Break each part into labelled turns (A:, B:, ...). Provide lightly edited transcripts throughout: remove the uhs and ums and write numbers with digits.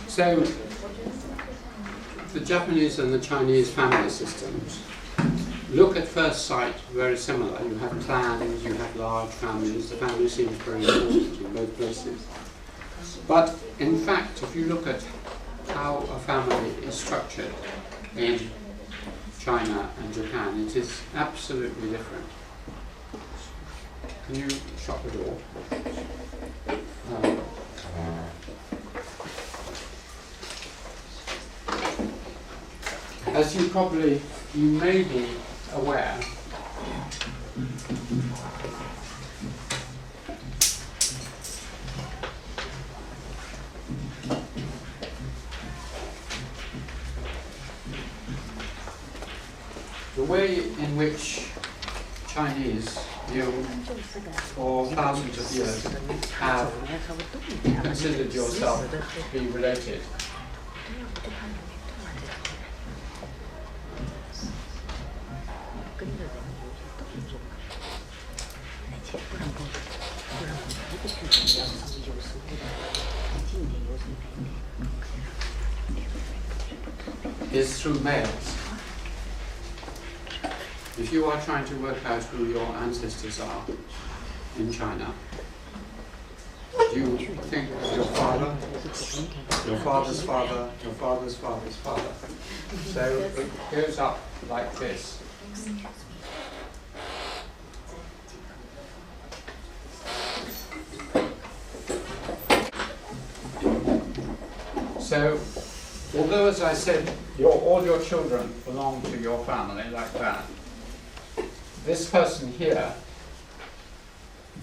A: So, the Japanese and the Chinese family systems look at first sight very similar. You have clans, you have large families, the family seems very important in both places. But in fact, if you look at how a family is structured in China and Japan, it is absolutely different. Can you shut the door? As you may be aware, the way in which Chinese, you for thousands of years have considered yourself to be related. Is through males. If you are trying to work out who your ancestors are in China, you think of your father, your father's father, your father's father's father. So it goes up like this. So, although, as I said, all your children belong to your family like that, this person here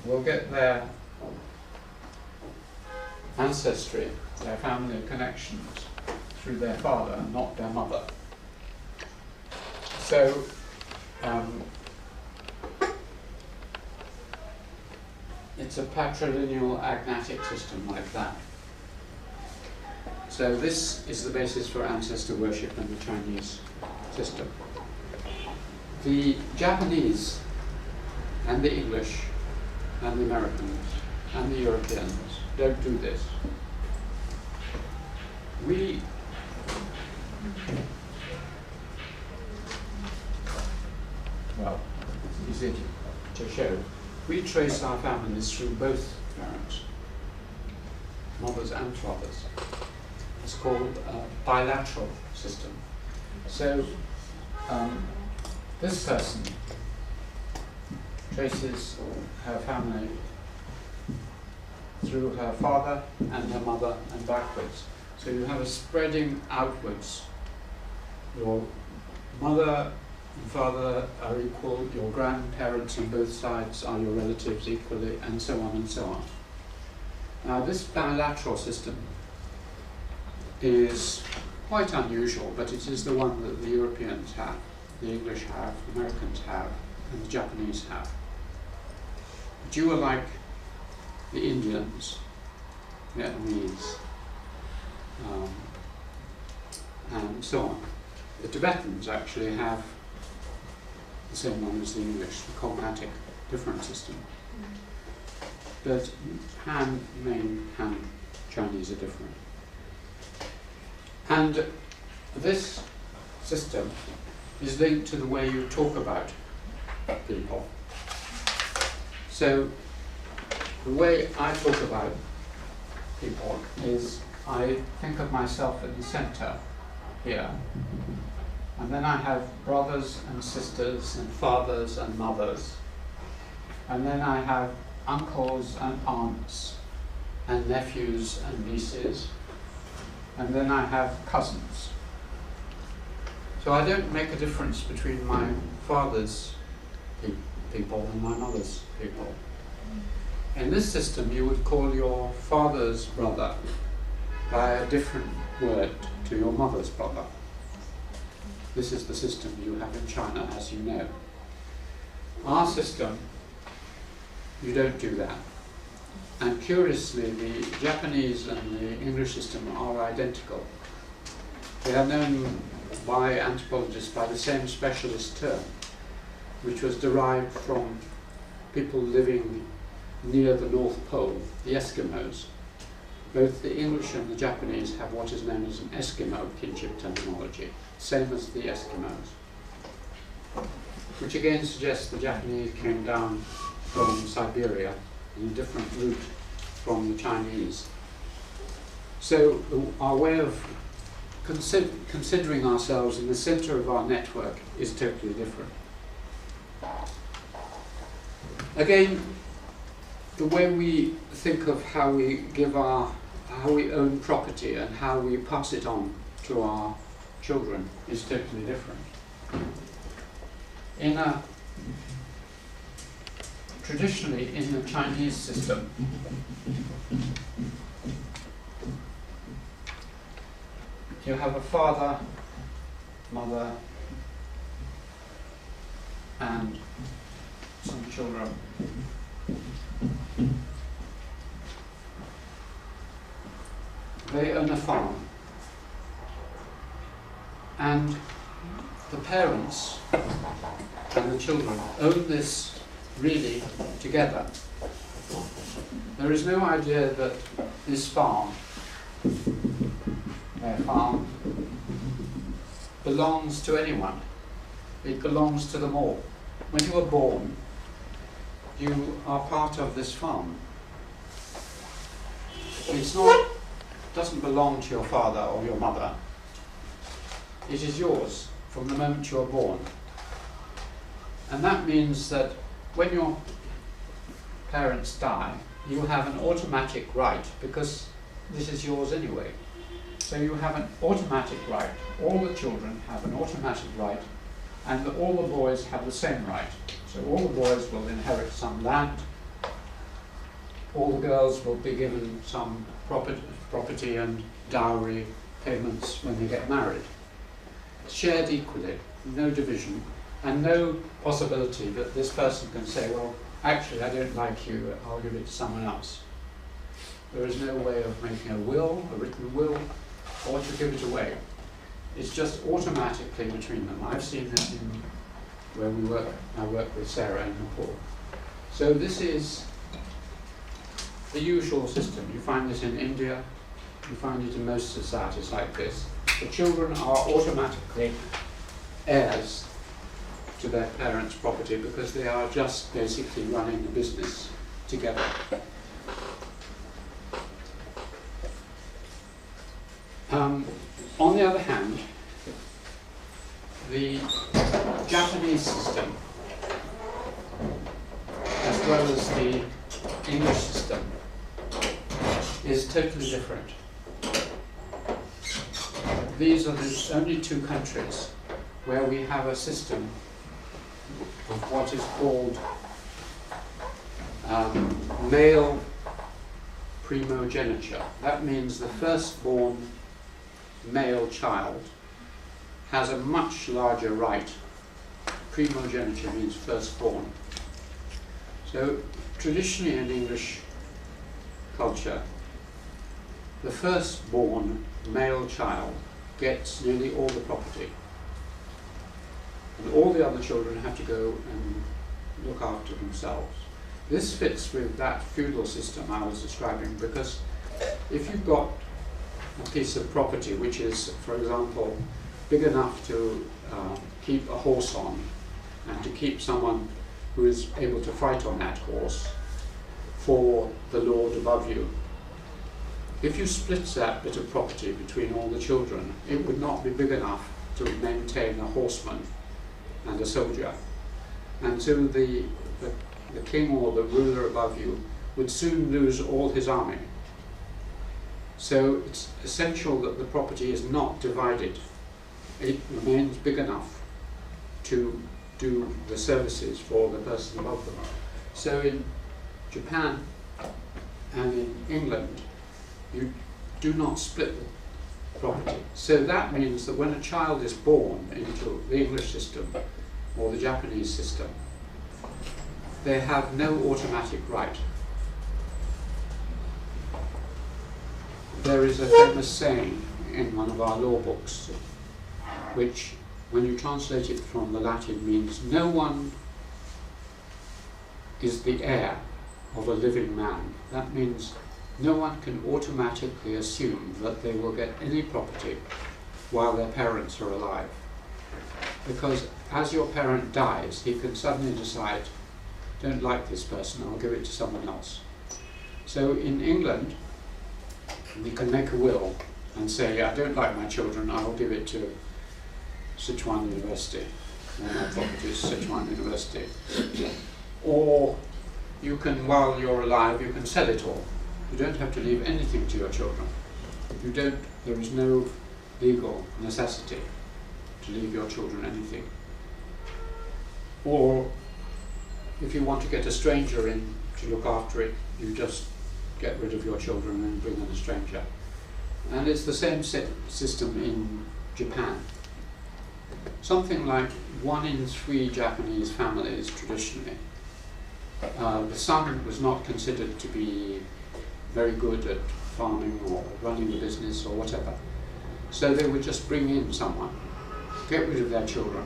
A: will get their ancestry, their family connections, through their father, not their mother. So, it's a patrilineal agnatic system like that. So this is the basis for ancestor worship in the Chinese system. The Japanese and the English and the Americans and the Europeans don't do this. Well, easy to show. We trace our families through both parents, mothers and fathers. It's called a bilateral system. So this person traces her family through her father and her mother and backwards. So you have a spreading outwards. Your mother and father are equal, your grandparents on both sides are your relatives equally, and so on and so on. Now this bilateral system is quite unusual, but it is the one that the Europeans have, the English have, the Americans have, and the Japanese have. But you are like the Indians, Vietnamese, and so on. The Tibetans actually have the same one as the English, the Cognatic different system. But Han, Chinese are different. And this system is linked to the way you talk about people. So the way I talk about people is I think of myself in the center here, and then I have brothers and sisters and fathers and mothers, and then I have uncles and aunts and nephews and nieces, and then I have cousins. So I don't make a difference between my father's people and my mother's people. In this system, you would call your father's brother by a different word to your mother's brother. This is the system you have in China, as you know. Our system, you don't do that. And curiously, the Japanese and the English system are identical. They are known by anthropologists by the same specialist term, which was derived from people living near the North Pole, the Eskimos, both the English and the Japanese have what is known as an Eskimo kinship terminology, same as the Eskimos, which again suggests the Japanese came down from Siberia in a different route from the Chinese. So our way of considering ourselves in the center of our network is totally different. Again, the way we think of how we own property and how we pass it on to our children is totally different. Traditionally, in the Chinese system, you have a father, mother, and some children. They own a farm, and the parents and the children own this really together. There is no idea that this farm, their farm, belongs to anyone. It belongs to them all. When you are born, you are part of this farm. Doesn't belong to your father or your mother. It is yours from the moment you are born. And that means that when your parents die, you have an automatic right, because this is yours anyway. So you have an automatic right. All the children have an automatic right, and all the boys have the same right. So all the boys will inherit some land. All the girls will be given some property and dowry payments when they get married. Shared equally, no division, and no possibility that this person can say, well, actually I don't like you, I'll give it to someone else. There is no way of making a written will, or to give it away. It's just automatically between them. I've seen this in where I work with Sarah in Nepal. So this is the usual system. You find this in India, you find it in most societies like this. The children are automatically heirs to their parents' property because they are just basically running the business together. On the other hand, the Japanese system, as well as the English system, is totally different. These are the only two countries where we have a system of what is called male primogeniture. That means the firstborn male child has a much larger right. Primogeniture means firstborn. So traditionally in English culture, the firstborn male child gets nearly all the property, and all the other children have to go and look after themselves. This fits with that feudal system I was describing, because if you've got a piece of property which is, for example, big enough to keep a horse on and to keep someone who is able to fight on that horse for the lord above you, if you split that bit of property between all the children, it would not be big enough to maintain a horseman and a soldier. And so the king or the ruler above you would soon lose all his army. So it's essential that the property is not divided. It remains big enough to do the services for the person above them. So in Japan and in England, you do not split the property. So that means that when a child is born into the English system or the Japanese system, they have no automatic right. There is a famous saying in one of our law books, which, when you translate it from the Latin, means no one is the heir of a living man. That means no one can automatically assume that they will get any property while their parents are alive. Because as your parent dies, he can suddenly decide, don't like this person, I'll give it to someone else. So in England, we can make a will and say, I don't like my children, I'll give it to Sichuan University. And my property is Sichuan University. Or you can, while you're alive, you can sell it all. You don't have to leave anything to your children. There is no legal necessity to leave your children anything. Or if you want to get a stranger in to look after it, you just get rid of your children and bring in a stranger. And it's the same system in Japan. Something like 1 in 3 Japanese families traditionally, the son was not considered to be very good at farming or running the business or whatever. So they would just bring in someone, get rid of their children,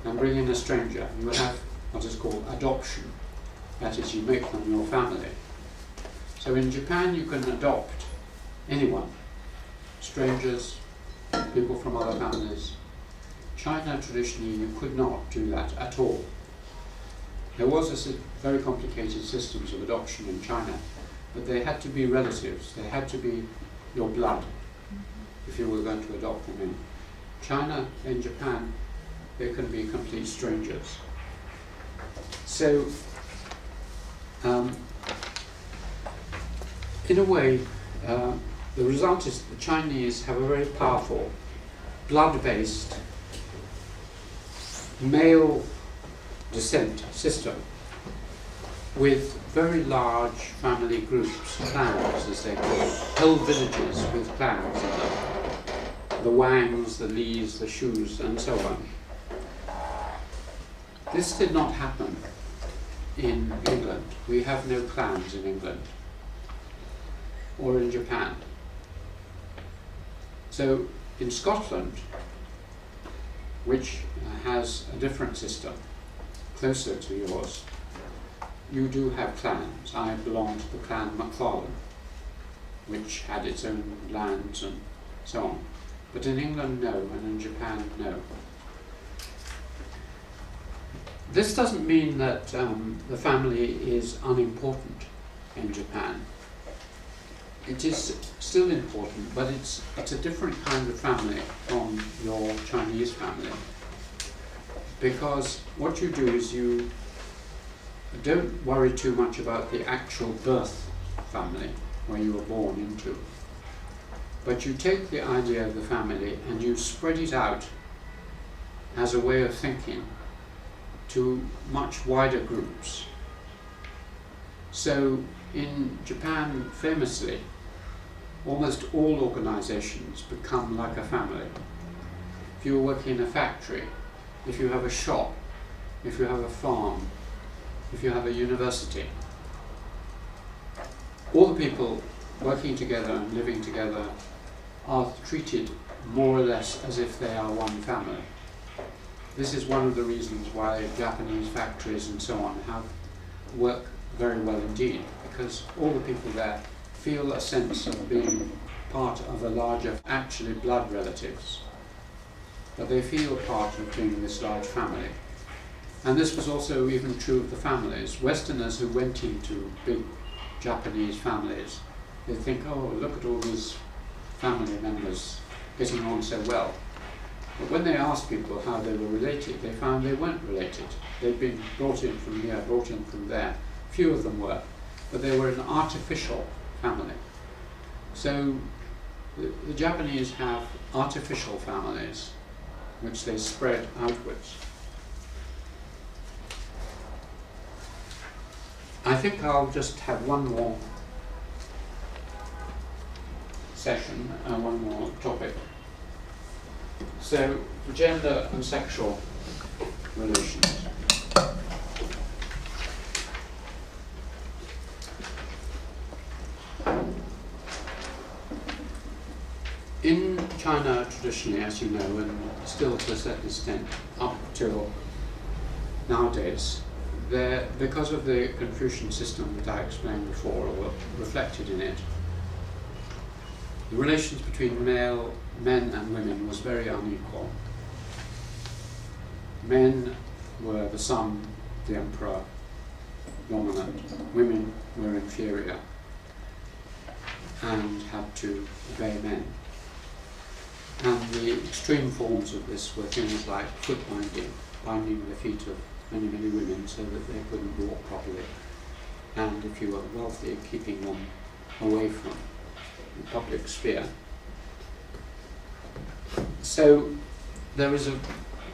A: and bring in a stranger. You would have what is called adoption. That is, you make them your family. So in Japan you can adopt anyone, strangers, people from other families. China traditionally you could not do that at all. There was a very complicated systems of adoption in China, but they had to be relatives, they had to be your blood if you were going to adopt them in. China and Japan, they can be complete strangers. So, in a way, the result is the Chinese have a very powerful, blood-based, male descent system with very large family groups, clans as they call it, whole villages with clans in them. The Wangs, the Lees, the Shus, and so on. This did not happen in England. We have no clans in England or in Japan. So in Scotland, which has a different system, closer to yours, you do have clans. I belong to the clan Macfarlane, which had its own lands and so on. But in England, no, and in Japan, no. This doesn't mean that the family is unimportant in Japan. It is still important, but it's a different kind of family from your Chinese family. Because what you do is you don't worry too much about the actual birth family, where you were born into. But you take the idea of the family and you spread it out as a way of thinking to much wider groups. So in Japan, famously, almost all organizations become like a family. If you're working in a factory, if you have a shop, if you have a farm, if you have a university, all the people working together and living together are treated more or less as if they are one family. This is one of the reasons why Japanese factories and so on work very well indeed, because all the people there feel a sense of being part of a larger, actually blood relatives, but they feel part of being this large family. And this was also even true of the families. Westerners who went into big Japanese families, they think, oh, look at all these family members getting on so well. But when they asked people how they were related, they found they weren't related. They'd been brought in from here, brought in from there. Few of them were, but they were an artificial family. So the Japanese have artificial families, which they spread outwards. I think I'll just have one more session, one more topic. So, gender and sexual relations. In China, traditionally, as you know, and still to a certain extent up till nowadays, because of the Confucian system that I explained before, or reflected in it, the relations between men and women was very unequal. Men were the son, the emperor, dominant. Women were inferior and had to obey men. And the extreme forms of this were things like foot binding the feet of many, many women so that they couldn't walk properly. And if you were wealthy, keeping them away from the public sphere. So there is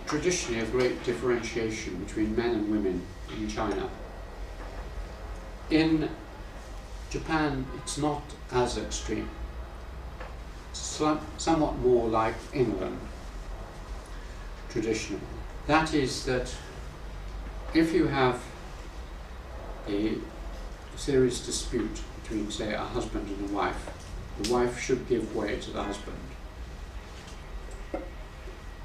A: traditionally a great differentiation between men and women in China. In Japan, it's not as extreme. It's somewhat more like England, traditionally. That is that if you have a serious dispute between, say, a husband and a wife, the wife should give way to the husband.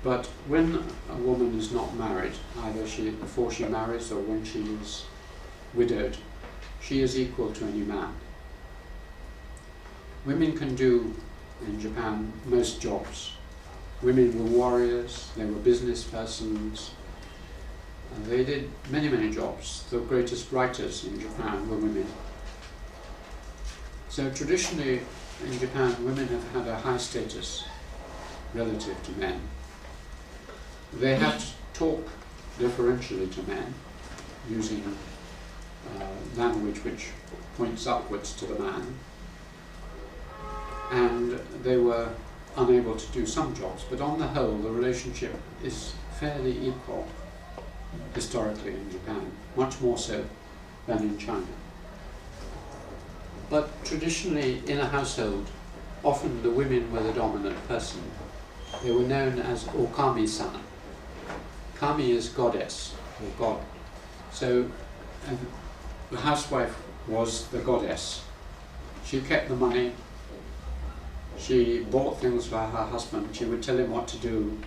A: But when a woman is not married, either before she marries or when she is widowed, she is equal to any man. Women can do, in Japan, most jobs. Women were warriors, they were business persons, and they did many, many jobs. The greatest writers in Japan were women. So traditionally in Japan, women have had a high status relative to men. They have to talk differentially to men, using language which points upwards to the man. And they were unable to do some jobs, but on the whole, the relationship is fairly equal historically in Japan, much more so than in China. But traditionally in a household, often the women were the dominant person. They were known as okami-san. Kami is goddess, or god. So the housewife was the goddess. She kept the money, she bought things for her husband, she would tell him what to do.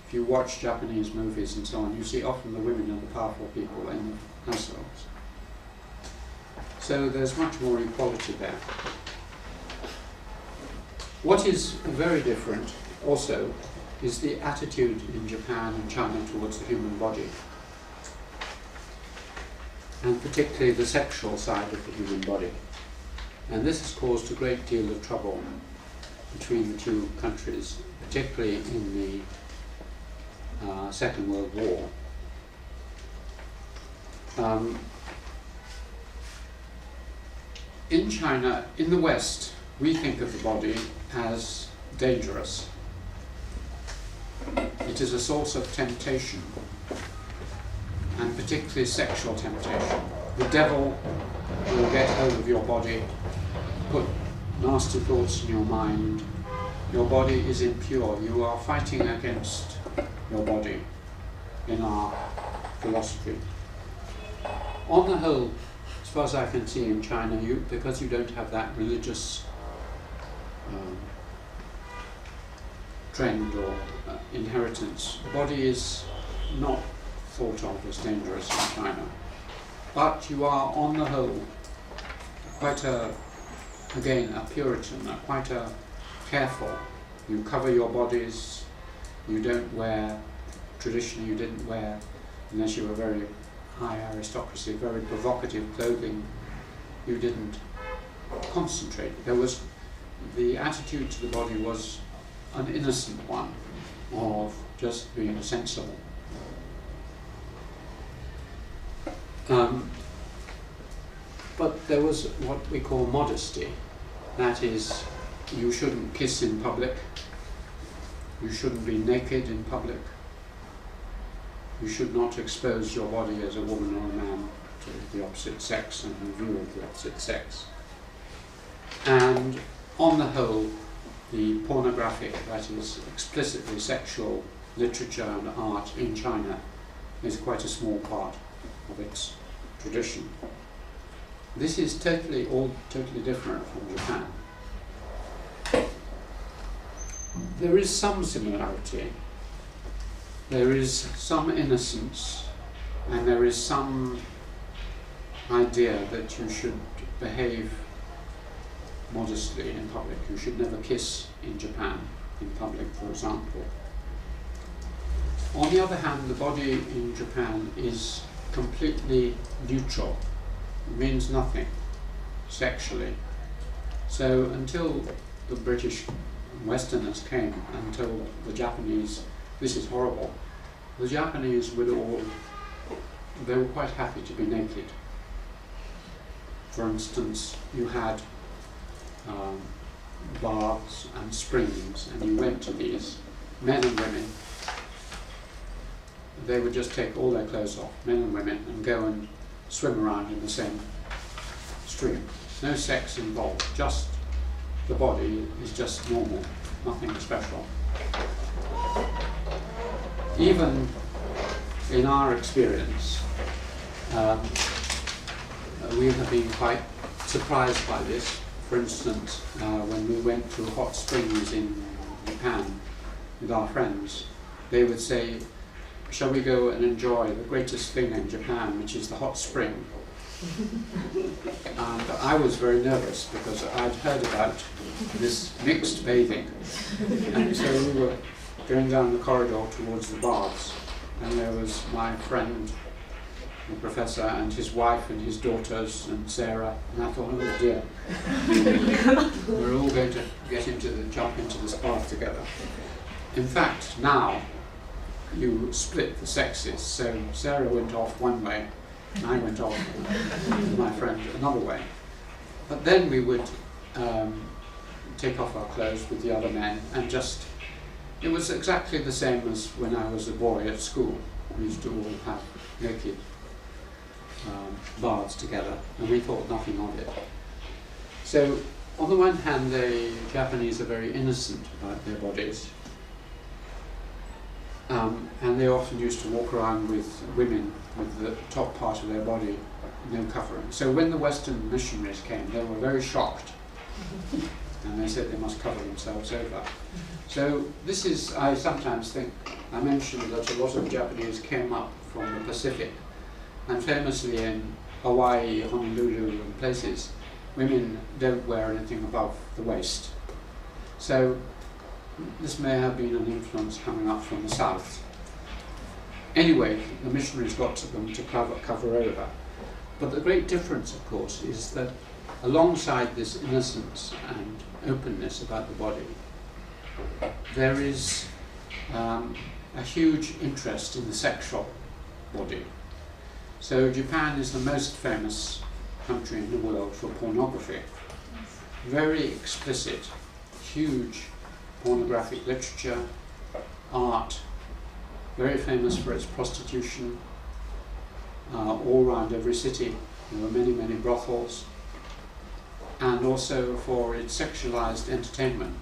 A: If you watch Japanese movies and so on, you see often the women are the powerful people in the households. So there's much more equality there. What is very different also is the attitude in Japan and China towards the human body, and particularly the sexual side of the human body. And this has caused a great deal of trouble between the two countries, particularly in the Second World War. In China, in the West, we think of the body as dangerous. It is a source of temptation, and particularly sexual temptation. The devil will get hold of your body, put nasty thoughts in your mind. Your body is impure. You are fighting against your body in our philosophy. On the whole, as far as I can see in China, because you don't have that religious trend or inheritance, the body is not thought of as dangerous in China. But you are, on the whole, quite a Puritan, quite a careful. You cover your bodies, you don't wear, traditionally you didn't wear, unless you were very high aristocracy, very provocative clothing. You didn't concentrate. The attitude to the body was an innocent one of just being sensible. But there was what we call modesty. That is, you shouldn't kiss in public, you shouldn't be naked in public, you should not expose your body as a woman or a man to the opposite sex and the view of the opposite sex. And on the whole, the pornographic, that is explicitly sexual literature and art in China is quite a small part of its tradition. This is totally different from Japan. There is some similarity. There is some innocence And there is some idea that you should behave modestly in public. You should never kiss in Japan, in public, for example. On the other hand, the body in Japan is completely neutral. It means nothing sexually. So until the British Westerners came and told the Japanese, this is horrible, the Japanese they were quite happy to be naked. For instance, you had baths and springs, and you went to these, men and women. They would just take all their clothes off, men and women, and go and swim around in the same stream. No sex involved, just the body is just normal, nothing special. Even in our experience, we have been quite surprised by this. For instance, when we went to hot springs in Japan with our friends, they would say, shall we go and enjoy the greatest thing in Japan, which is the hot spring? And I was very nervous because I'd heard about this mixed bathing. And so we were going down the corridor towards the baths, and there was my friend, the professor, and his wife and his daughters and Sarah, and I thought, oh dear, we're all going to jump into this bath together. In fact, now you split the sexes, so Sarah went off one way, and I went off with my friend another way. But then we would take off our clothes with the other men, and it was exactly the same as when I was a boy at school. We used to all have naked baths together, and we thought nothing of it. So, on the one hand, the Japanese are very innocent about their bodies, and they often used to walk around with women with the top part of their body no covering. So when the Western missionaries came, they were very shocked, and they said they must cover themselves over. So this is, I sometimes think, I mentioned that a lot of Japanese came up from the Pacific, and famously in Hawaii, Honolulu and places, women don't wear anything above the waist. So this may have been an influence coming up from the south. Anyway, the missionaries got to them to cover over. But the great difference, of course, is that alongside this innocence and openness about the body, there is a huge interest in the sexual body. So Japan is the most famous country in the world for pornography. Very explicit, huge pornographic literature, art, very famous for its prostitution. All around every city there were many, many brothels, and also for its sexualized entertainment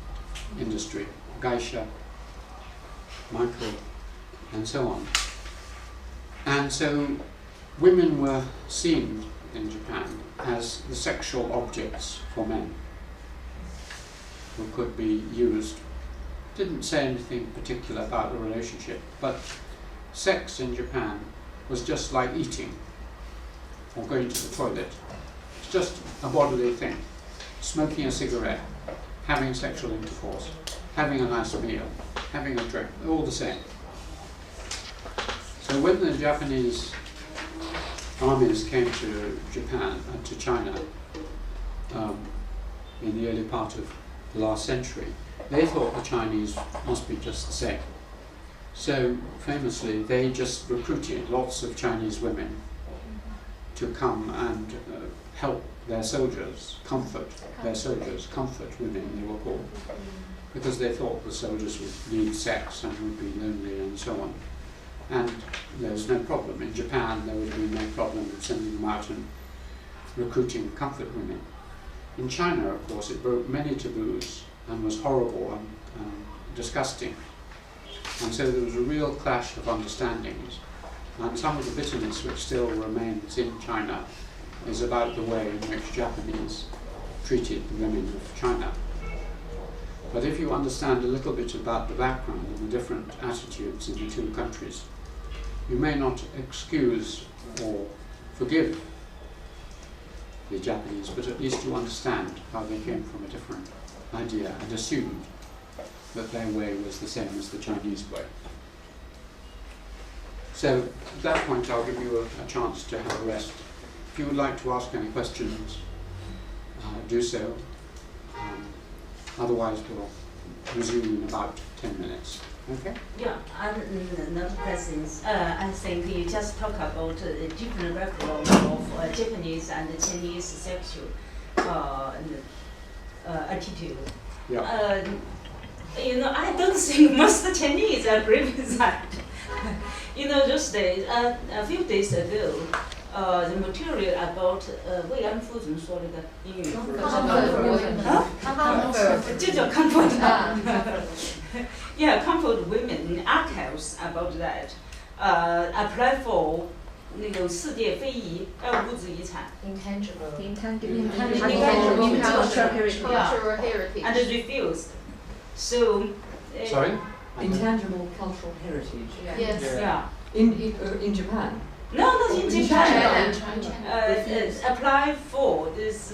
A: industry, geisha, micro, and so on. And so women were seen in Japan as the sexual objects for men who could be used. Didn't say anything particular about the relationship, but sex in Japan was just like eating or going to the toilet. It's just a bodily thing. Smoking a cigarette, having sexual intercourse, having a nice meal, having a drink, all the same. So when the Japanese armies came to Japan and to China in the early part of the last century, they thought the Chinese must be just the same. So famously, they just recruited lots of Chinese women to come and help their soldiers, comfort women, they were called, because they thought the soldiers would need sex and would be lonely and so on. And there was no problem. In Japan, there would have been no problem in sending them out and recruiting comfort women. In China, of course, it broke many taboos and was horrible and disgusting. And so there was a real clash of understandings. And some of the bitterness which still remains in China is about the way in which Japanese treated the women of China. But if you understand a little bit about the background and the different attitudes in the two countries, you may not excuse or forgive the Japanese, but at least you understand how they came from a different idea and assumed that their way was the same as the Chinese way. So at that point I'll give you a chance to have a rest. If you would like to ask any questions, do so. Otherwise we'll resume in about 10 minutes. Okay?
B: Yeah, another question. I think you just talk about different background of Japanese and Chinese sexual attitude.
A: Yeah.
B: I don't think most Chinese agree with that. Those days, a few days ago, the material about 慰安妇怎么说那个英语？ Comfort， 就叫 comfort。Yeah, comfort women archives about that. Apply for 那个世界非遗物质遗产。Intangible cultural heritage. And refused. So.
A: Sorry.
C: Intangible cultural heritage.
B: Yes. Yeah.
C: In Japan.
B: No, not in Japan. Apply for this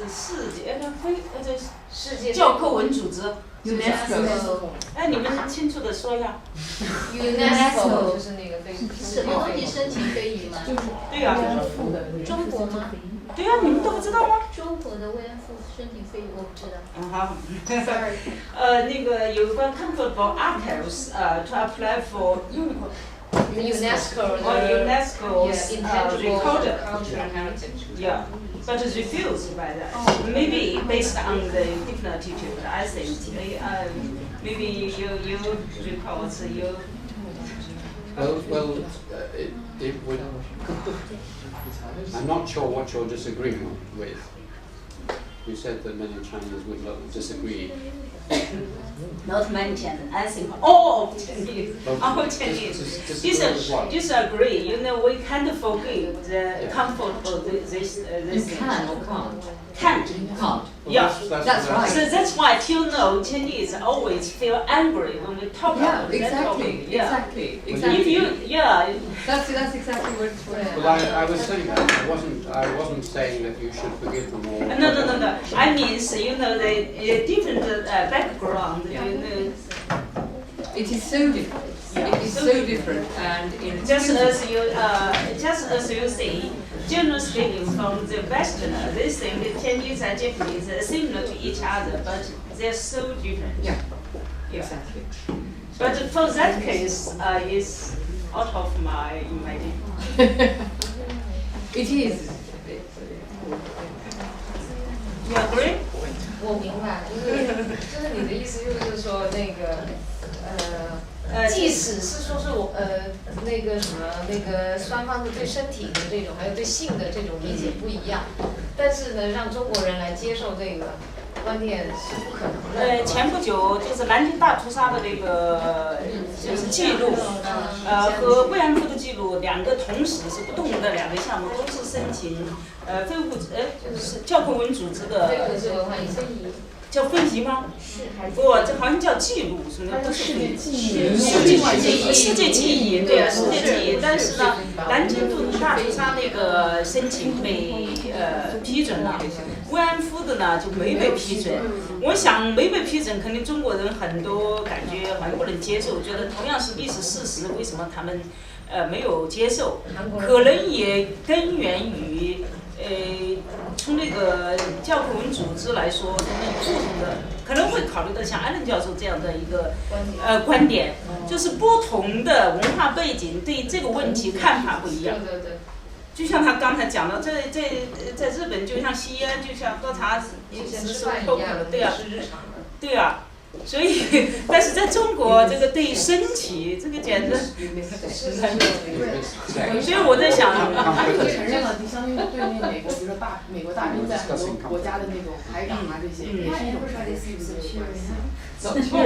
B: 世界教科文组织
C: UNESCO。
B: 哎，你们清楚的说一下。
D: UNESCO 就是那个非什么东西申请非遗吗？
B: 对呀。
D: 中国吗？
B: 对呀，你们都不知道吗？
D: 中国的慰安妇申请非遗我不知道。
B: 好。
D: Sorry。
B: 那个有关 comfortable archives to apply for
D: UNESCO
B: intangible
D: cultural heritage.
B: Yeah, but it's refused by that. Maybe based on the different attitude. I think maybe you report you.
A: Well, it would. I'm not sure what you're disagreeing with. You said that many Chinese would not disagree.
B: Not many Chinese, I think all of Chinese, all Chinese disagree. We can't forgive the comfort for this.
C: You can or can't?
B: Can't. Yeah,
C: that's right.
B: So that's why till now Chinese always feel angry when we talk about that topic.
C: Exactly.
B: If you,
C: That's exactly what it's for.
A: Well, I was saying that I wasn't saying that you should forgive them all.
B: No. I mean, the different background.
C: It is so different.
B: Yeah.
C: It is so different, and in
B: just as you say, generally speaking, from the Westerner, they think the Chinese and Japanese are similar to each other, but they're so different.
C: Yeah. Exactly.
B: But for that case, it's out of my imagination.
C: It is.
B: You agree?
D: 我明白，就是你的意思就是说那个即使是说是那个什么那个双方的对身体的这种还有对性的这种理解不一样，但是呢，让中国人来接受这个观念是不可能的。
B: 前不久就是南京大屠杀的那个就是记录，和慰安妇的记录两个同时是不同的两个项目，都是申请非物质就是教科文组织的。
D: 这个是文化遗产。
B: 叫非遗吗？
D: 是还是？
B: 不，这好像叫记录，什么都是非遗。世界记忆，对，世界记忆。但是呢，南京大屠杀那个申请被批准了，慰安妇的呢就没被批准。我想没被批准，肯定中国人很多感觉好像不能接受，觉得同样是历史事实，为什么他们没有接受？可能也根源于。从那个教科文组织来说，他们不同的可能会考虑到像安伦教授这样的一个观点，就是不同的文化背景对这个问题看法不一样。
D: 对。
B: 就像他刚才讲的，在日本，就像吸烟，就像喝茶，是收口的，对啊，对啊。所以，但是在中国，这个对身体，这个简直所以我在想，
E: 他可承认了，就相当于对那美国，比如说美国大兵在很多国家的那种排港啊，这些也是一种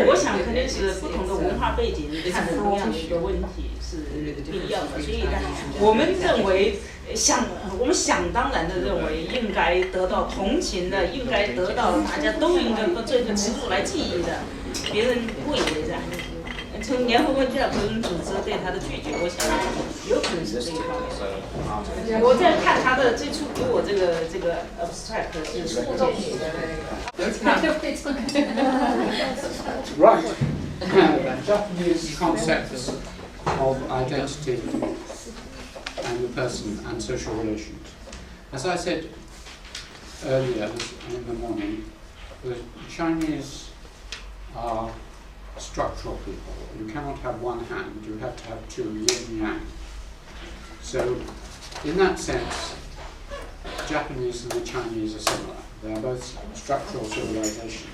B: 我想肯定是不同的文化背景看的同样的一个问题是不一样的，所以呢，我们认为我们想当然的认为应该得到同情的，应该得到大家都应该做一个耻辱来记忆的，别人不以为然。从联合国教科文组织对他的拒绝，我想有可能是这一方面。我在看他的最初给我这个 abstract 是
D: 注重你的那个。
A: Right. Japanese concepts of identity and the person and social relations. As I said earlier in the morning, the Chinese are structural people. You cannot have one hand, you have to have two, yin yang. So, in that sense, Japanese and the Chinese are similar. They are both structural civilizations.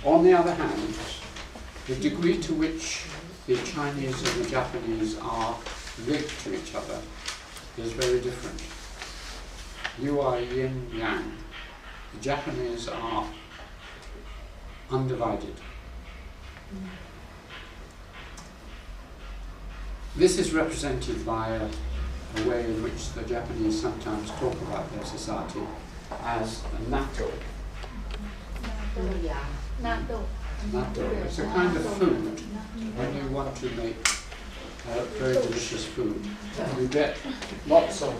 A: On the other hand, the degree to which the Chinese and the Japanese are linked to each other is very different. You are yin yang. The Japanese are undivided. This is represented by a way in which the Japanese sometimes talk about their society as a natto. Natto. It's a kind of food. When you want to make very delicious food, you get lots of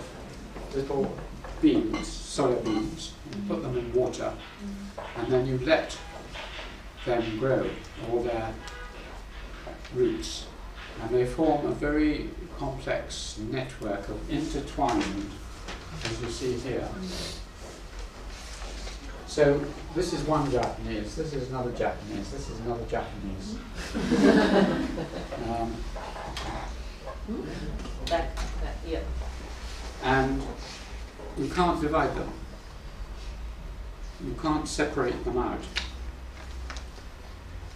A: little beans, soya beans, you put them in water, and then you let them grow, all their roots, and they form a very complex network of intertwined, as you see here. So this is one Japanese, this is another Japanese, this is another Japanese.
B: Yeah.
A: And you can't divide them. You can't separate them out.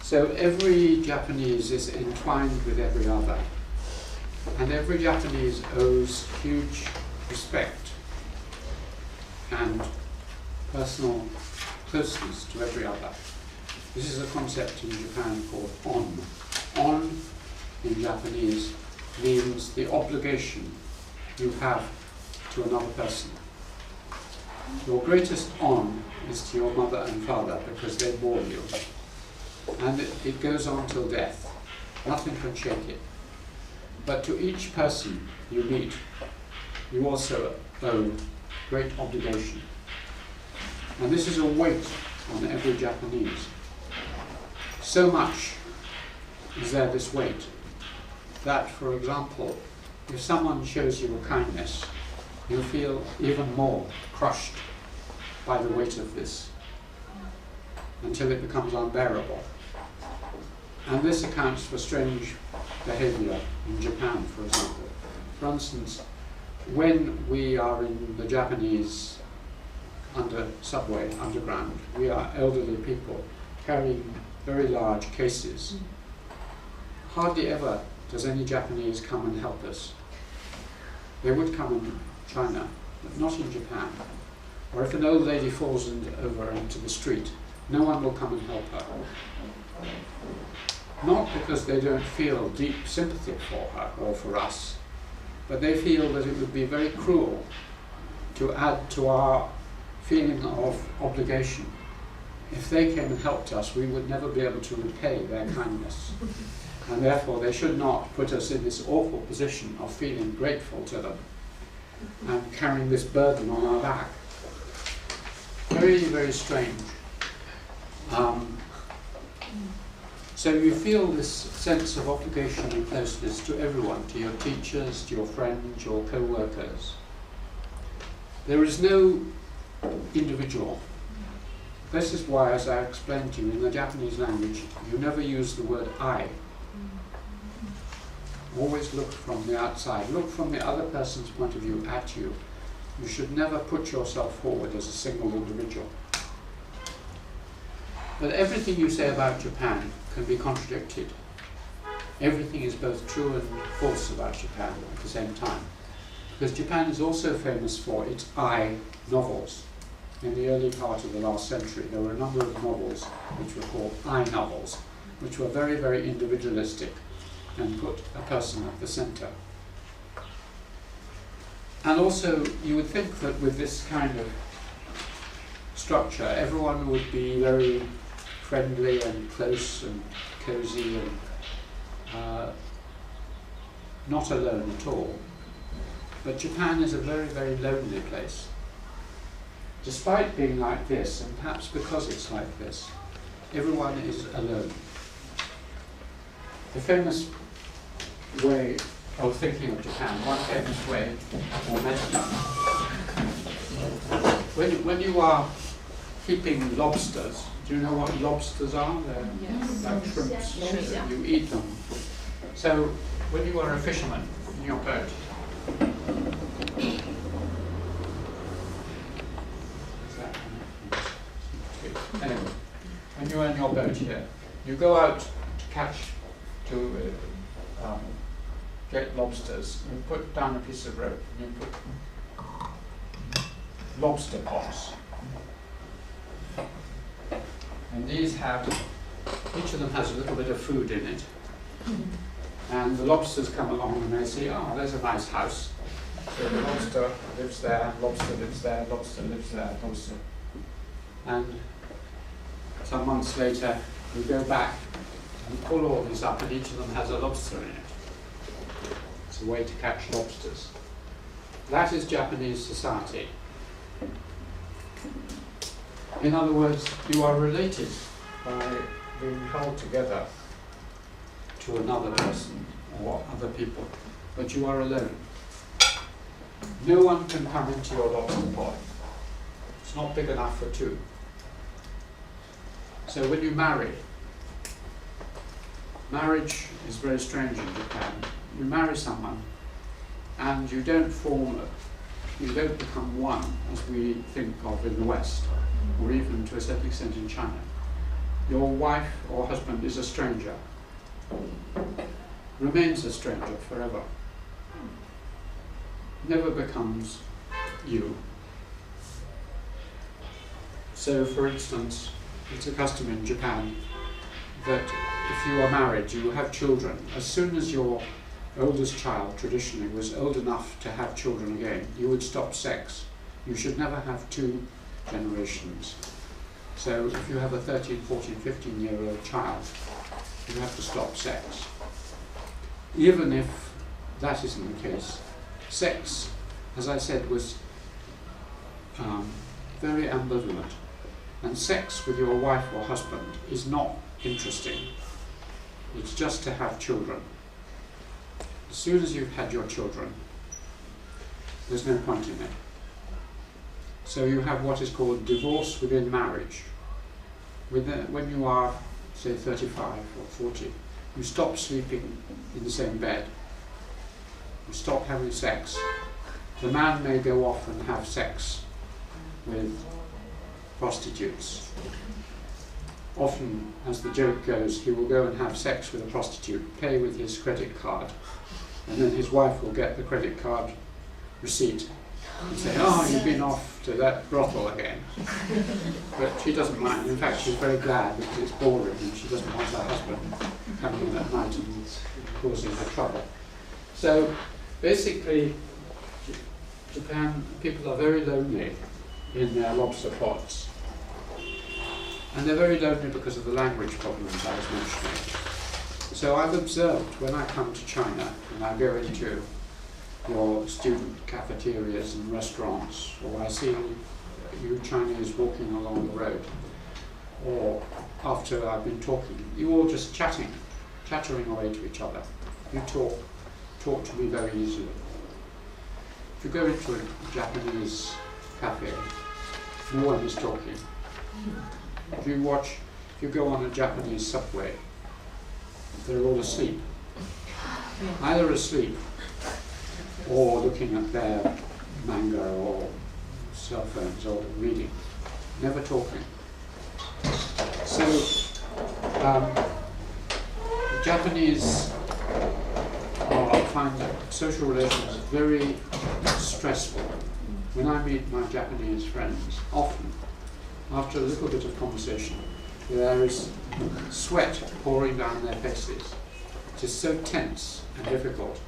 A: So every Japanese is entwined with every other. And every Japanese owes huge respect and personal closeness to every other. This is a concept in Japan called on. On in Japanese means the obligation you have to another person. Your greatest on is to your mother and father because they bore you. And it goes on till death. Nothing can shake it. But to each person you meet, you also owe great obligation. And this is a weight on every Japanese. So much is there this weight that, for example, if someone shows you a kindness, you feel even more crushed by the weight of this until it becomes unbearable. And this accounts for strange behavior in Japan, for example. For instance, when we are in the Japanese subway, underground, we are elderly people carrying very large cases. Hardly ever does any Japanese come and help us. They would come in China, but not in Japan. Or if an old lady falls over into the street, no one will come and help her. Not because they don't feel deep sympathy for her or for us, but they feel that it would be very cruel to add to our feeling of obligation. If they came and helped us, we would never be able to repay their kindness. And therefore they should not put us in this awful position of feeling grateful to them and carrying this burden on our back. Very, very strange. So you feel this sense of obligation and closeness to everyone, to your teachers, to your friends, your co-workers. There is no individual. This is why, as I explained to you, in the Japanese language, you never use the word I. Always look from the outside. Look from the other person's point of view at you. You should never put yourself forward as a single individual. But everything you say about Japan can be contradicted. Everything is both true and false about Japan at the same time. Because Japan is also famous for its I novels. In the early part of the last century, there were a number of novels which were called I novels, which were very, very individualistic and put a person at the center. And also, you would think that with this kind of structure, everyone would be very friendly and close and cozy and not alone at all. But Japan is a very, very lonely place. Despite being like this, and perhaps because it's like this, everyone is alone. The famous way of thinking of Japan, one famous way, or metaphor, when you are keeping lobsters, do you know what lobsters are? They're like shrimps. You eat them. So when you are a fisherman in your boat, anyway, when you are in your boat here, you go out to catch, to get lobsters. You put down a piece of rope and you put lobster pots. And these have, each of them has a little bit of food in it. And the lobsters come along and they say, oh, there's a nice house. So the lobster lives there, lobster lives there, lobster lives there, lobster. And some months later, we go back and pull all these up and each of them has a lobster in it. It's a way to catch lobsters. That is Japanese society. In other words, you are related by being held together to another person or other people, but you are alone. No one can come into your lobster pot. It's not big enough for two. So when you marry, marriage is very strange in Japan. You marry someone and you don't become one as we think of in the West, or even to a certain extent in China. Your wife or husband is a stranger, remains a stranger forever, never becomes you. So, for instance, it's a custom in Japan that if you are married, you have children. As soon as your oldest child, traditionally, was old enough to have children again, you would stop sex. You should never have two generations. So if you have a 13, 14, 15-year-old child, you have to stop sex. Even if that isn't the case, sex, as I said, was very ambivalent. And sex with your wife or husband is not interesting. It's just to have children. As soon as you've had your children, there's no point in it. So you have what is called divorce within marriage. When you are, say, 35 or 40, you stop sleeping in the same bed. You stop having sex. The man may go off and have sex with prostitutes. Often, as the joke goes, he will go and have sex with a prostitute, pay with his credit card, and then his wife will get the credit card receipt and say, oh, you've been off to that brothel again. But she doesn't mind. In fact, she's very glad because it's boring and she doesn't want her husband coming in at night and causing her trouble. So basically, Japan, people are very lonely in their lobster pots. And they're very lonely because of the language problems I was mentioning. So I've observed when I come to China and I go into your student cafeterias and restaurants, or I see you Chinese walking along the road, or after I've been talking, you all just chattering away to each other. You talk to me very easily. If you go into a Japanese cafe, no one is talking. If you go on a Japanese subway, they're all asleep. Either asleep or looking at their manga or cell phones or reading, never talking. So the Japanese find that social relations very stressful. When I meet my Japanese friends, often, after a little bit of conversation, there is sweat pouring down their faces. It is so tense and difficult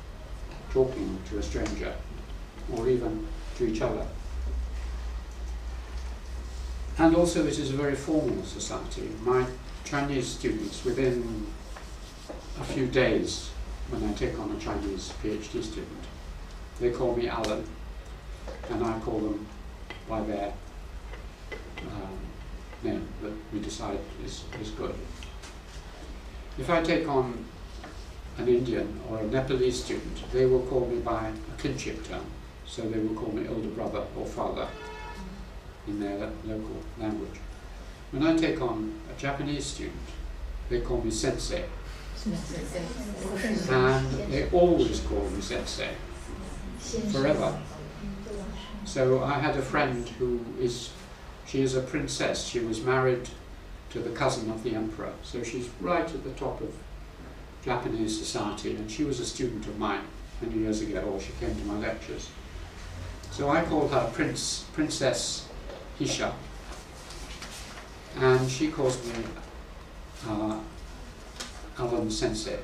A: talking to a stranger, or even to each other. And also it is a very formal society. My Chinese students, within a few days when I take on a Chinese PhD student. They call me Alan, and I call them by their name that we decide is good. If I take on an Indian or a Nepalese student, they will call me by a kinship term, so they will call me elder brother or father in their local language. When I take on a Japanese student, they call me sensei, and they always call me sensei, forever. So I had a friend she is a princess. She was married to the cousin of the emperor, so she's right at the top of Japanese society, and she was a student of mine many years ago, or she came to my lectures. So I call her Princess Hisha, and she calls me Alan Sensei.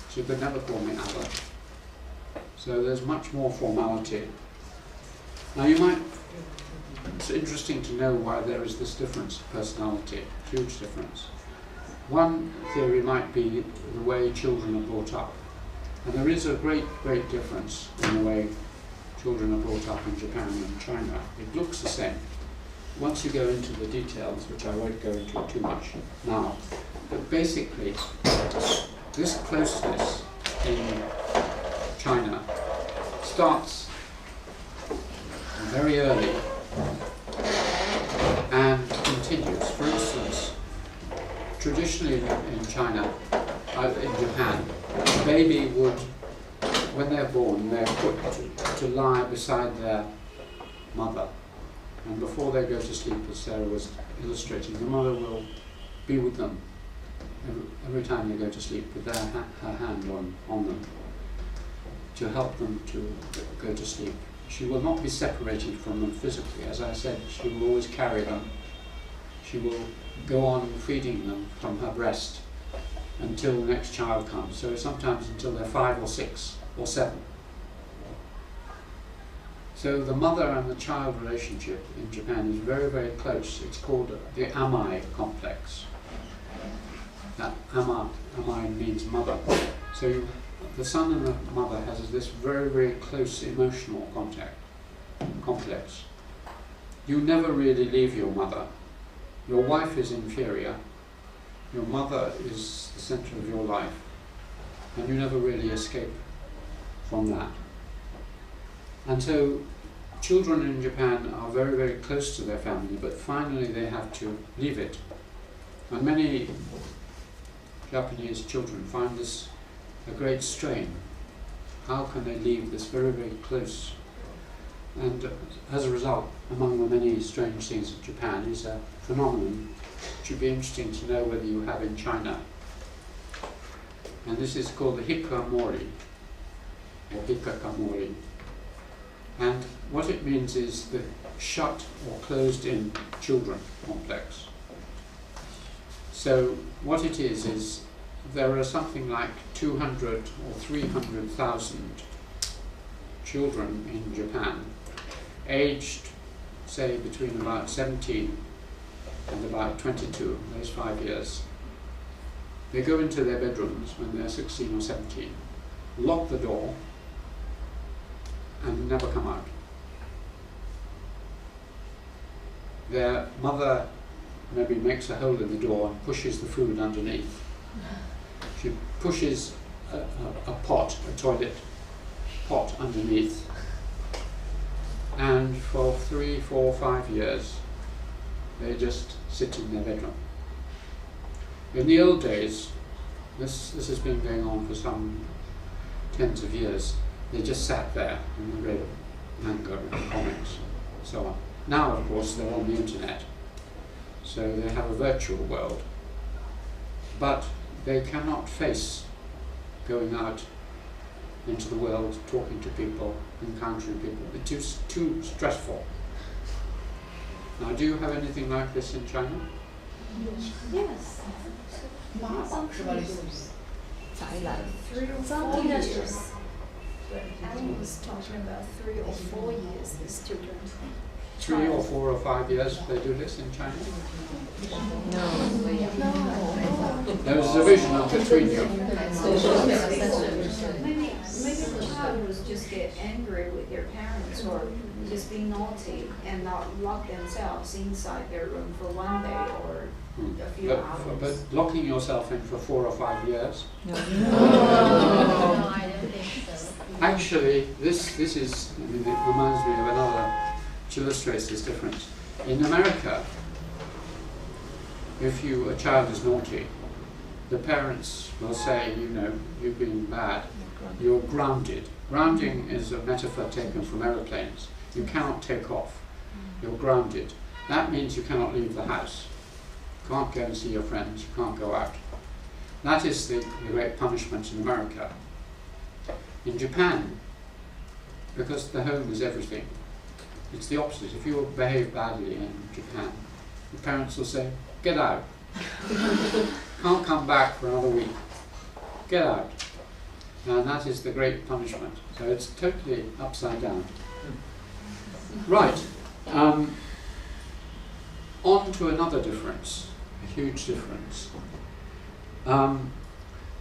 A: She could never call me Alan. So there's much more formality. Now it's interesting to know why there is this difference of personality, huge difference. One theory might be the way children are brought up. And there is a great, great difference in the way children are brought up in Japan and China. It looks the same. Once you go into the details, which I won't go into too much now, but basically, this closeness in China starts very early and continues. For instance, traditionally in China, in Japan, a baby would, when they're born, they're put to lie beside their mother. And before they go to sleep, as Sarah was illustrating, the mother will be with them every time they go to sleep with her hand on them to help them to go to sleep. She will not be separated from them physically. As I said, she will always carry them. She will go on feeding them from her breast until the next child comes. So sometimes until they're 5 or 6 or 7. So the mother and the child relationship in Japan is very, very close. It's called the Amaya Complex. That Amaya means mother. So the son and the mother has this very, very close emotional complex. You never really leave your mother. Your wife is inferior. Your mother is the center of your life. And you never really escape from that. And so children in Japan are very, very close to their family, but finally they have to leave it. And many Japanese children find this a great strain. How can they leave this very, very close? And as a result, among the many strange things of Japan is a phenomenon which would be interesting to know whether you have in China. And this is called the hikikomori, or hikakamori. And what it means is the shut or closed-in children complex. So what it is there are something like 200 or 300,000 children in Japan, aged, say, between about 17 and about 22, those 5 years. They go into their bedrooms when they're 16 or 17, lock the door, and never come out. Their mother maybe makes a hole in the door and pushes the food underneath. She pushes a toilet pot underneath, and for 3, 4, 5 years they just sit in their bedroom. In the old days, this has been going on for some tens of years, they just sat there and read manga and comics and so on. Now, of course, they're on the internet, so they have a virtual world, but they cannot face going out into the world, talking to people, encountering people. It's too stressful. Now, do you have anything like this in China?
F: Yes. Alan was talking about 3 or 4 years, his children.
A: 3 or 4 or 5 years they do this in China? There's division between you.
F: Maybe the child was just get angry with their parents or just be naughty and not lock themselves inside their room for one day or a few hours.
A: But locking yourself in for 4 or 5 years?
D: No, I don't think so.
A: Actually, this is, I mean, it reminds me of another, which illustrates this difference. In America, if a child is naughty, the parents will say, you know, you've been bad, you're grounded. Grounding is a metaphor taken from aeroplanes. You cannot take off. You're grounded. That means you cannot leave the house. You can't go and see your friends. You can't go out. That is the great punishment in America. In Japan, because the home is everything, it's the opposite. If you behave badly in Japan, the parents will say, get out. Can't come back for another week. Get out. And that is the great punishment. So it's totally upside down. Right. On to another difference, a huge difference.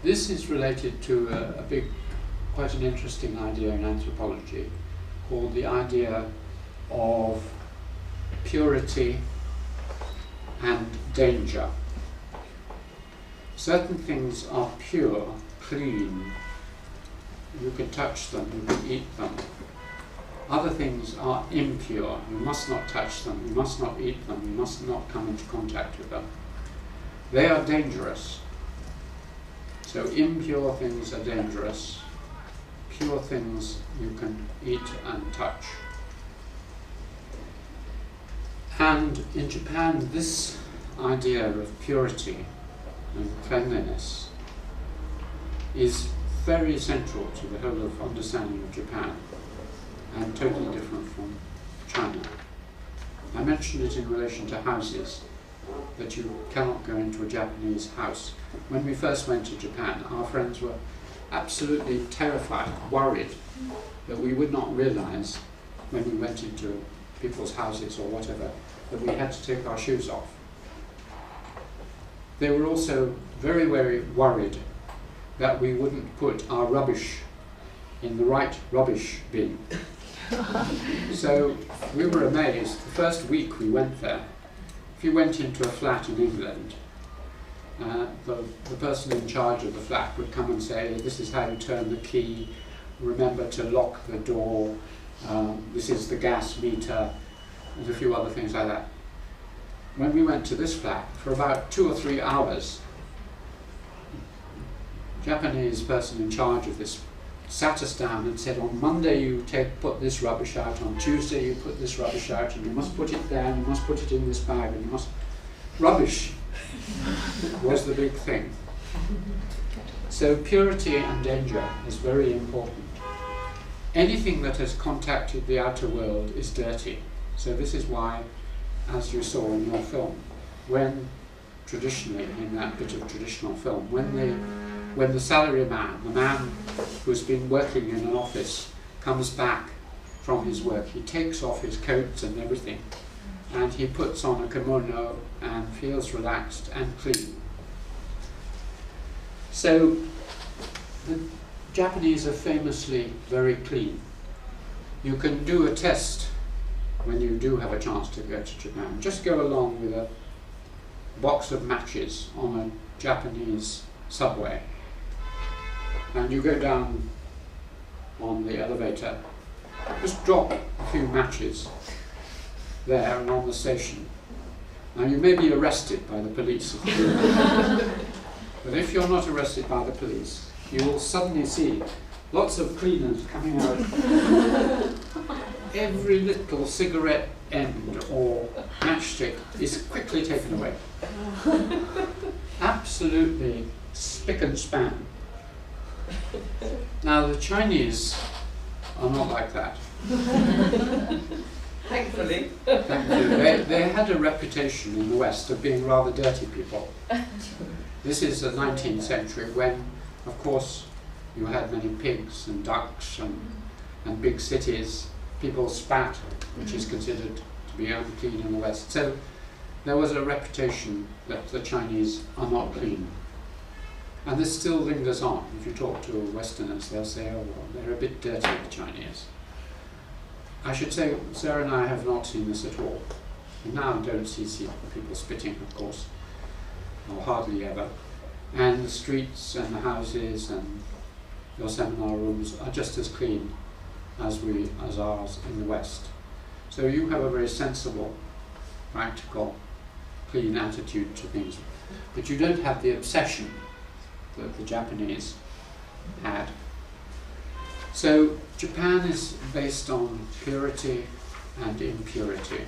A: This is related to quite an interesting idea in anthropology called the idea of purity and danger. Certain things are pure, clean, you can touch them, you can eat them. Other things are impure, you must not touch them, you must not eat them, you must not come into contact with them. They are dangerous. So impure things are dangerous, pure things you can eat and touch. And in Japan, this idea of purity and cleanliness is very central to the whole of understanding of Japan and totally different from China. I mentioned it in relation to houses, that you cannot go into a Japanese house. When we first went to Japan, our friends were absolutely terrified, worried that we would not realize when we went into people's houses or whatever that we had to take our shoes off. They were also very, very worried that we wouldn't put our rubbish in the right rubbish bin. So we were amazed. The first week we went there, if you went into a flat in England, the person in charge of the flat would come and say, this is how you turn the key, remember to lock the door, this is the gas meter, and a few other things like that. When we went to this flat, for about 2 or 3 hours, Japanese person in charge of this sat us down and said, on Monday you put this rubbish out, on Tuesday you put this rubbish out, and you must put it there, and you must put it in this bag, and you must... Rubbish was the big thing. So purity and danger is very important. Anything that has contacted the outer world is dirty. So this is why, as you saw in your film, when traditionally, in that bit of traditional film, when the salaryman, the man who's been working in an office, comes back from his work, he takes off his coat and everything, and he puts on a kimono and feels relaxed and clean. So the Japanese are famously very clean. You can do a test when you do have a chance to go to Japan. Just go along with a box of matches on a Japanese subway, and you go down on the elevator, just drop a few matches there and on the station. Now you may be arrested by the police, but if you're not arrested by the police, you will suddenly see lots of cleaners coming out. Every little cigarette end or matchstick is quickly taken away. Absolutely spick and span. Now the Chinese are not like that.
C: Thankfully.
A: Thankfully. They had a reputation in the West of being rather dirty people. This is the 19th century when, of course, you had many pigs and ducks and big cities. People spat, which is considered to be unclean in the West. So there was a reputation that the Chinese are not clean. And this still lingers on. If you talk to Westerners, they'll say, oh, well, they're a bit dirty, the Chinese. I should say, Sarah and I have not seen this at all. We now don't see people spitting, of course, or hardly ever. And the streets and the houses and your seminar rooms are just as clean as ours in the West. So you have a very sensible, practical, clean attitude to things. But you don't have the obsession that the Japanese had. So Japan is based on purity and impurity.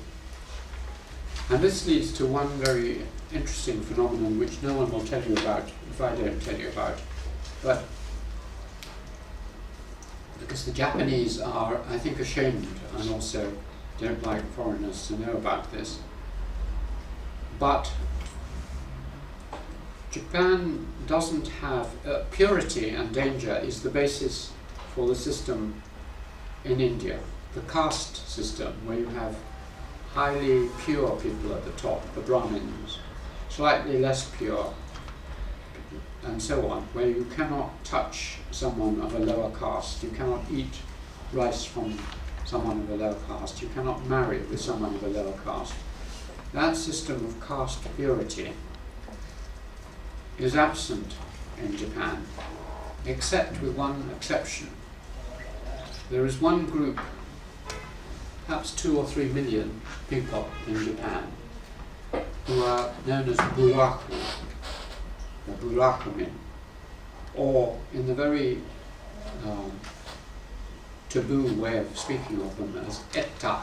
A: And this leads to one very interesting phenomenon which no one will tell you about if I don't tell you about. But because the Japanese are, I think, ashamed and also don't like foreigners to know about this. But Japan doesn't have purity, and danger is the basis for the system in India, the caste system, where you have highly pure people at the top, the Brahmins, slightly less pure, and so on, where you cannot touch someone of a lower caste, you cannot eat rice from someone of a lower caste, you cannot marry with someone of a lower caste. That system of caste purity is absent in Japan, except with one exception. There is one group, perhaps 2 or 3 million people in Japan, who are known as buraku, the burakumin, or in the very taboo way of speaking of them as etta.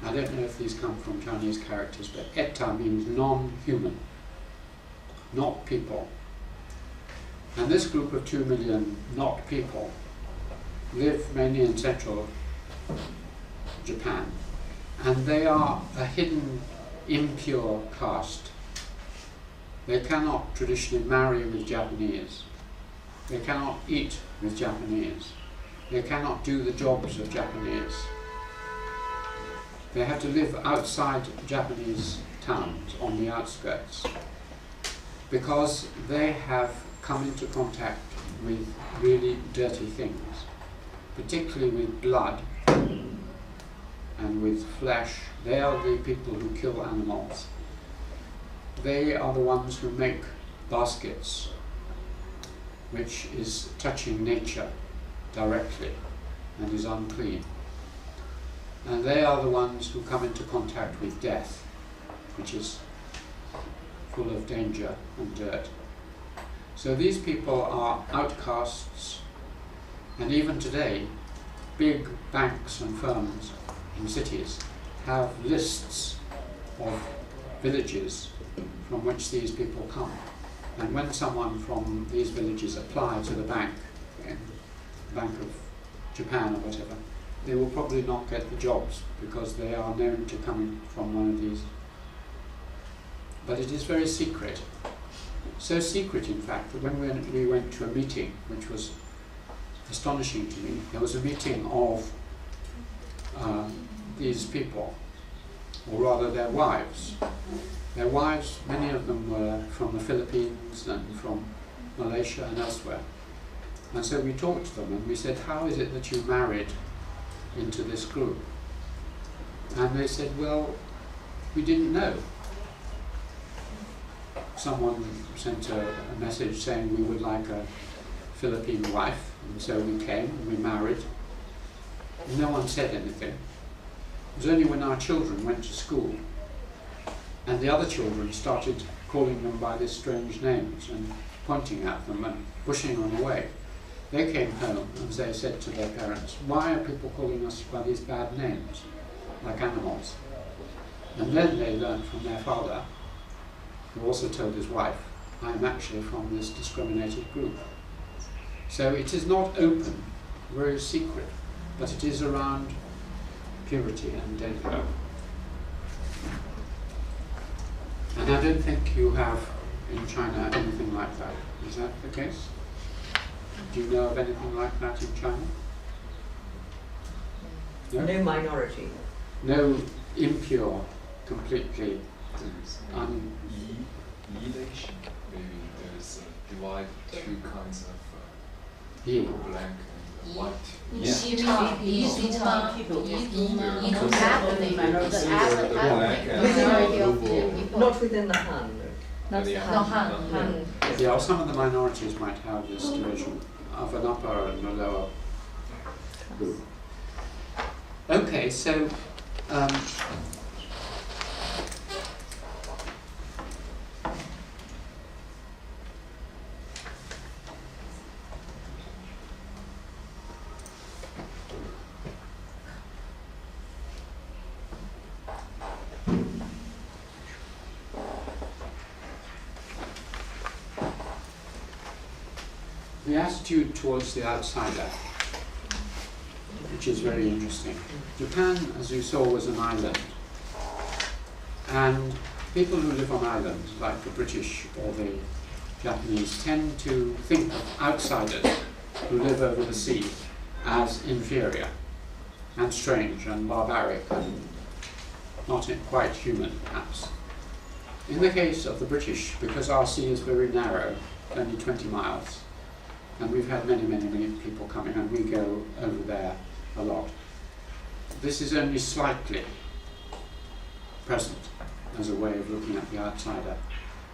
A: I don't know if these come from Chinese characters, but etta means non-human, not people. And this group of 2 million not people live mainly in central Japan, and they are a hidden, impure caste. They cannot traditionally marry with Japanese. They cannot eat with Japanese. They cannot do the jobs of Japanese. They have to live outside Japanese towns, on the outskirts, because they have come into contact with really dirty things, particularly with blood and with flesh. They are the people who kill animals. They are the ones who make baskets, which is touching nature directly and is unclean. And they are the ones who come into contact with death, which is full of danger and dirt. So these people are outcasts, and even today, big banks and firms in cities have lists of villages from which these people come. And when someone from these villages apply to the bank, in the Bank of Japan or whatever, they will probably not get the jobs because they are known to come from one of these. But it is very secret. So secret, in fact, that when we went to a meeting, which was astonishing to me, there was a meeting of these people, or rather their wives. Their wives, many of them were from the Philippines and from Malaysia and elsewhere. And so we talked to them and we said, how is it that you married into this group? And they said, well, we didn't know. Someone sent a message saying we would like a Philippine wife, and so we came and we married. No one said anything. It was only when our children went to school and the other children started calling them by these strange names and pointing at them and pushing them away. They came home and they said to their parents, why are people calling us by these bad names, like animals? And then they learned from their father, who also told his wife, I'm actually from this discriminated group. So it is not open, very secret, but it is around purity and danger. And I don't think you have in China anything like that. Is that the case? Do you know of anything like that in China?
G: No minority.
A: No impure, completely
G: Relation. Maybe there's divide two kinds of
A: Yi.
G: black and white.
D: 遗族吗？彝族吗？彝族吗？彝族 ethnic, the minority of people.
H: Not within the Han.
G: Not the
D: No, Han, Han.
A: Yeah, some of the minorities might have this division of an upper and a lower group. Okay, so the attitude towards the outsider, which is very interesting. Japan, as you saw, was an island. And people who live on islands, like the British or the Japanese, tend to think of outsiders who live over the sea as inferior and strange and barbaric and not quite human, perhaps. In the case of the British, because our sea is very narrow, only 20 miles, and we've had many, many, many people coming, and we go over there a lot. This is only slightly present as a way of looking at the outsider.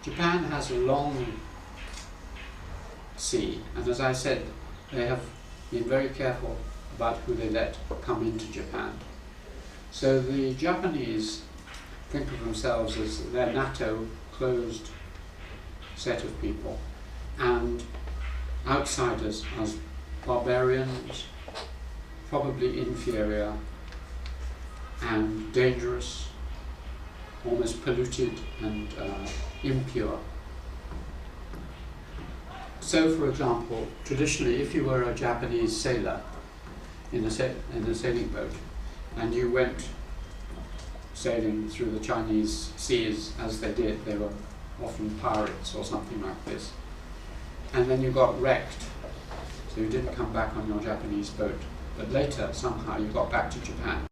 A: Japan has a long sea, and as I said, they have been very careful about who they let come into Japan. So the Japanese think of themselves as their NATO closed set of people, and outsiders as barbarians, probably inferior and dangerous, almost polluted and impure. So, for example, traditionally, if you were a Japanese sailor in a sailing boat and you went sailing through the Chinese seas as they did, they were often pirates or something like this, and then you got wrecked, so you didn't come back on your Japanese boat, but later somehow you got back to Japan.